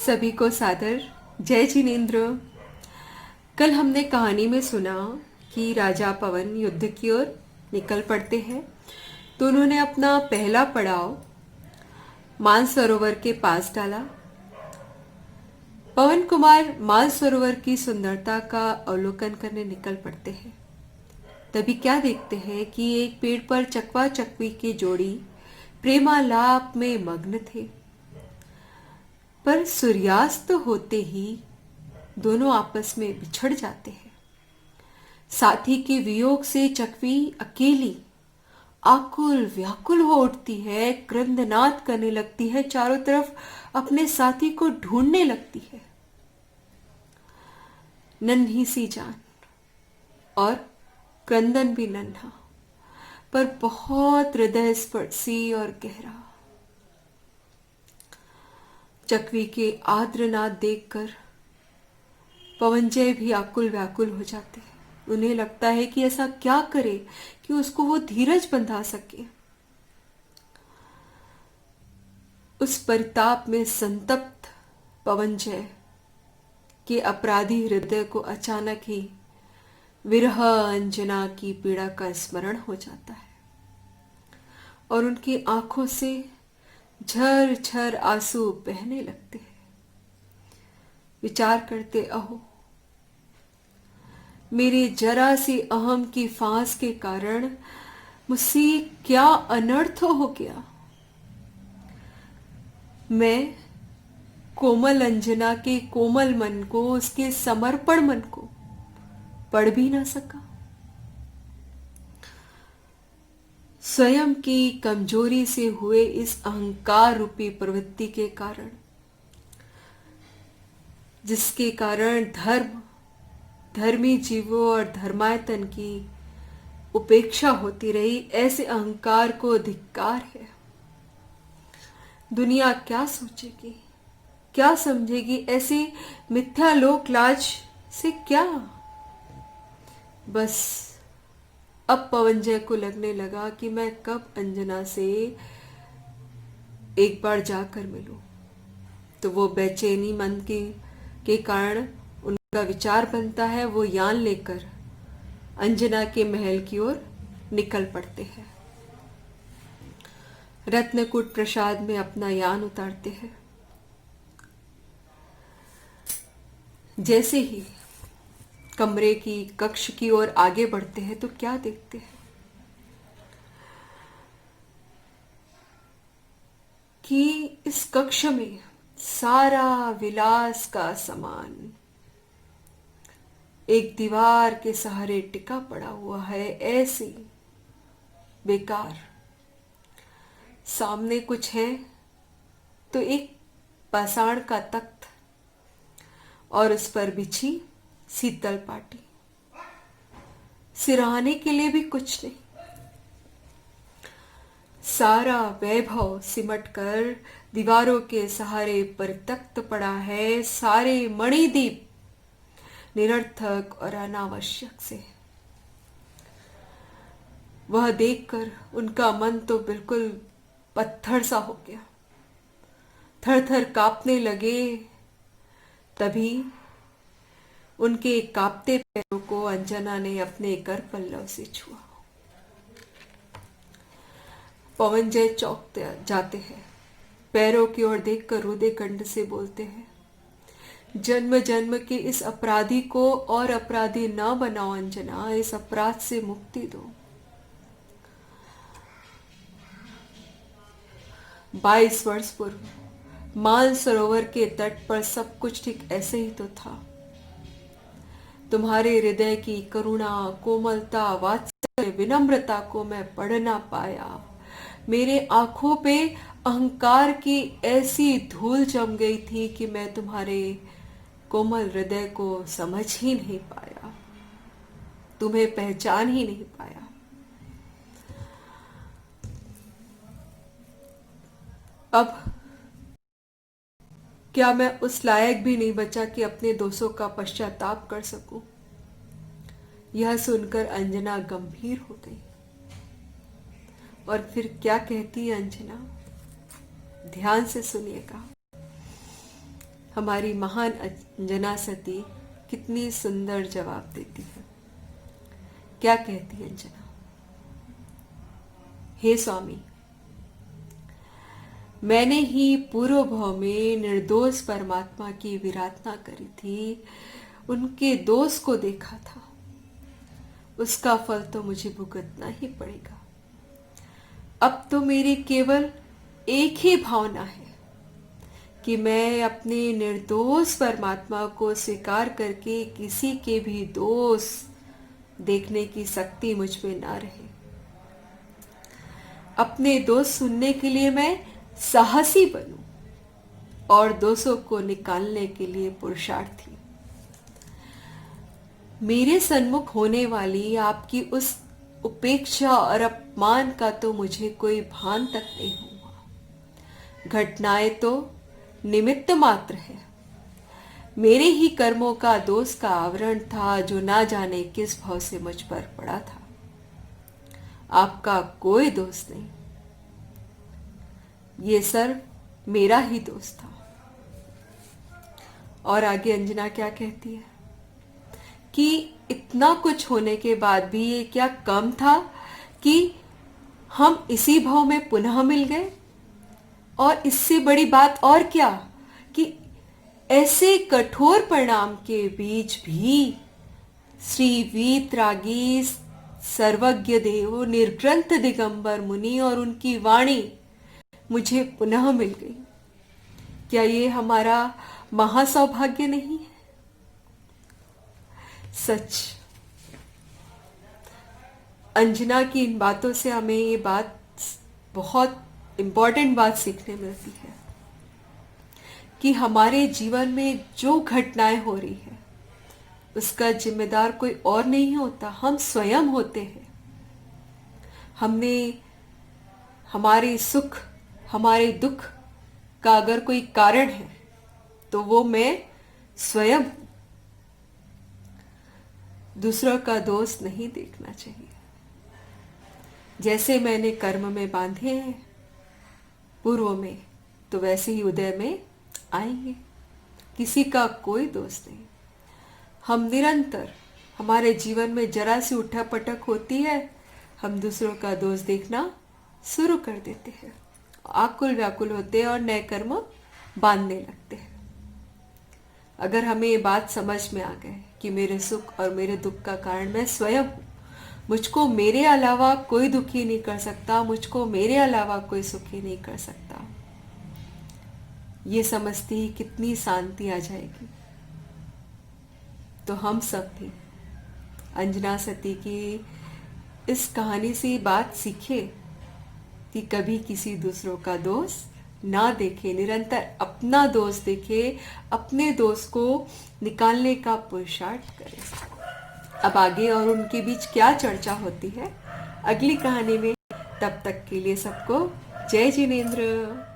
सभी को सादर जय जिनेन्द्र। कल हमने कहानी में सुना कि राजा पवन युद्ध की ओर निकल पड़ते हैं, तो उन्होंने अपना पहला पड़ाव मानसरोवर के पास डाला। पवन कुमार मानसरोवर की सुंदरता का अवलोकन करने निकल पड़ते हैं। तभी क्या देखते हैं कि एक पेड़ पर चकवा चकवी की जोड़ी प्रेमालाप में मग्न थे, पर सूर्यास्त होते ही दोनों आपस में बिछड़ जाते हैं। साथी के वियोग से चकवी अकेली आकुल व्याकुल हो उठती है, क्रंदनाद करने लगती है, चारों तरफ अपने साथी को ढूंढने लगती है। नन्ही सी जान और क्रंदन भी नन्हा, पर बहुत हृदय स्पर्शी और गहरा। चकवी के आर्द्रनाद देखकर पवनजय भी आकुल व्याकुल हो जाते हैं। उन्हें लगता है कि ऐसा क्या करे कि उसको वो धीरज बंधा सके। उस परिताप में संतप्त पवनजय के अपराधी हृदय को अचानक ही विरह अंजना की पीड़ा का स्मरण हो जाता है और उनकी आंखों से झर झर आंसू बहने लगते हैं। विचार करते, अहो, मेरे जरा सी अहम की फांस के कारण मुझसे क्या अनर्थ हो गया। मैं कोमल अंजना के कोमल मन को, उसके समर्पण मन को पढ़ भी ना सका। स्वयं की कमजोरी से हुए इस अहंकार रूपी प्रवृत्ति के कारण, जिसके कारण धर्मी जीवों और धर्मायतन की उपेक्षा होती रही, ऐसे अहंकार को धिक्कार है। दुनिया क्या सोचेगी, क्या समझेगी, ऐसी मिथ्या लोक लाज से क्या। बस अब पवनजय को लगने लगा कि मैं कब अंजना से एक बार जाकर मिलूं। तो वो बेचैनी मन के कारण उनका विचार बनता है, वो यान लेकर अंजना के महल की ओर निकल पड़ते हैं। रत्नकूट प्रसाद में अपना यान उतारते हैं। जैसे ही कमरे की कक्ष की ओर आगे बढ़ते हैं तो क्या देखते हैं कि इस कक्ष में सारा विलास का सामान एक दीवार के सहारे टिका पड़ा हुआ है, ऐसे बेकार। सामने कुछ है तो एक पाषाण का तख्त और उस पर बिछी शीतल पाटी, सिरहाने के लिए भी कुछ नहीं। सारा वैभव सिमट कर दीवारों के सहारे पर तख्त पड़ा है, सारे मणिदीप निरर्थक और अनावश्यक से। वह देखकर उनका मन तो बिल्कुल पत्थर सा हो गया, थर थर कांपने लगे। तभी उनके कांपते पैरों को अंजना ने अपने कर पल्लव से छुआ। पवनजय चौंक जाते हैं, पैरों की ओर देखकर रुदे कंठ से बोलते हैं, जन्म जन्म के इस अपराधी को और अपराधी ना बनाओ अंजना, इस अपराध से मुक्ति दो। 22 वर्ष पूर्व मानसरोवर के तट पर सब कुछ ठीक ऐसे ही तो था। तुम्हारे हृदय की करुणा, कोमलता, वात्सल्य, विनम्रता को मैं पढ़ ना पाया। मेरे आंखों पे अहंकार की ऐसी धूल जम गई थी कि मैं तुम्हारे कोमल हृदय को समझ ही नहीं पाया, तुम्हें पहचान ही नहीं पाया। अब क्या मैं उस लायक भी नहीं बचा कि अपने दोषों का पश्चाताप कर सकूं। यह सुनकर अंजना गंभीर हो गई और फिर क्या कहती है अंजना, ध्यान से सुनिएगा। हमारी महान अंजना सती कितनी सुंदर जवाब देती है। क्या कहती है अंजना? हे स्वामी, मैंने ही पूर्व भाव में निर्दोष परमात्मा की विराधना करी थी, उनके दोष को देखा था, उसका फल तो मुझे भुगतना ही पड़ेगा। अब तो मेरी केवल एक ही भावना है कि मैं अपने निर्दोष परमात्मा को स्वीकार करके किसी के भी दोष देखने की शक्ति मुझ में ना रहे। अपने दोष सुनने के लिए मैं साहसी बनूं और दोषों को निकालने के लिए पुरुषार्थी। मेरे सन्मुख होने वाली आपकी उस उपेक्षा और अपमान का तो मुझे कोई भान तक नहीं हुआ। घटनाएं तो निमित्त मात्र है। मेरे ही कर्मों का दोष का आवरण था जो ना जाने किस भाव से मुझ पर पड़ा था। आपका कोई दोष नहीं, ये सर्व मेरा ही दोष था। और आगे अंजना क्या कहती है कि इतना कुछ होने के बाद भी ये क्या कम था कि हम इसी भाव में पुनः मिल गए। और इससे बड़ी बात और क्या कि ऐसे कठोर परिणाम के बीच भी श्री वीतरागी सर्वज्ञ देव निर्ग्रंथ दिगंबर मुनि और उनकी वाणी मुझे पुनः मिल गई। क्या ये हमारा महासौभाग्य नहीं है? सच, अंजना की इन बातों से हमें ये बात, बहुत इंपॉर्टेंट बात सीखने मिलती है कि हमारे जीवन में जो घटनाएं हो रही है उसका जिम्मेदार कोई और नहीं होता, हम स्वयं होते हैं। हमने हमारे सुख हमारे दुख का अगर कोई कारण है तो वो मैं स्वयं हूं। दूसरों का दोष नहीं देखना चाहिए। जैसे मैंने कर्म में बांधे हैं पूर्व में, तो वैसे ही उदय में आएंगे। किसी का कोई दोष नहीं। हम निरंतर, हमारे जीवन में जरा सी उठापटक होती है, हम दूसरों का दोष देखना शुरू कर देते हैं, आकुल व्याकुल होते हैं और नए कर्म बांधने लगते हैं। अगर हमें ये बात समझ में आ गए कि मेरे सुख और मेरे दुख का कारण मैं स्वयं हूं, मुझको मेरे अलावा कोई दुखी नहीं कर सकता, मुझको मेरे अलावा कोई सुखी नहीं कर सकता, ये समझती ही कितनी शांति आ जाएगी। तो हम सब भी अंजना सती की इस कहानी से बात सीखे कि कभी किसी दूसरों का दोष ना देखे, निरंतर अपना दोष देखे, अपने दोष को निकालने का पुरुषार्थ करे। अब आगे और उनके बीच क्या चर्चा होती है अगली कहानी में। तब तक के लिए सबको जय जिनेंद्र।